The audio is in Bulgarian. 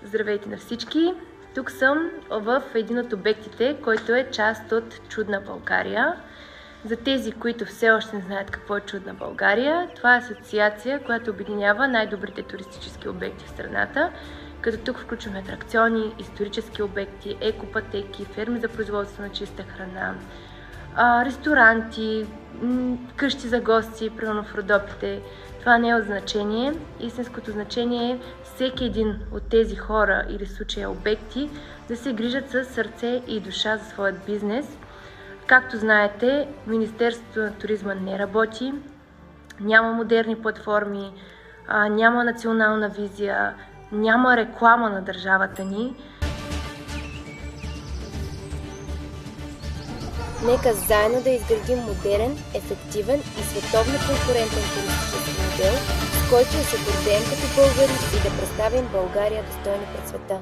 Здравейте на всички! Тук съм в един от обектите, който е част от Чудна България. За тези, които все още не знаят какво е Чудна България, това е асоциация, която обединява най-добрите туристически обекти в страната, като тук включваме атракциони, исторически обекти, екопътеки, ферми за производство на чиста храна, ресторанти, къщи за гости, примерно в Родопите. Това не е от значение. Истинското значение е всеки един от тези хора или в случая обекти да се грижат със сърце и душа за своят бизнес. Както знаете, Министерството на туризма не работи, няма модерни платформи, няма национална визия, няма реклама на държавата ни. Нека заедно да изградим модерен, ефективен и световно конкурентен туристически модел, с който да се гордеем като българи и да представим България достойно пред света.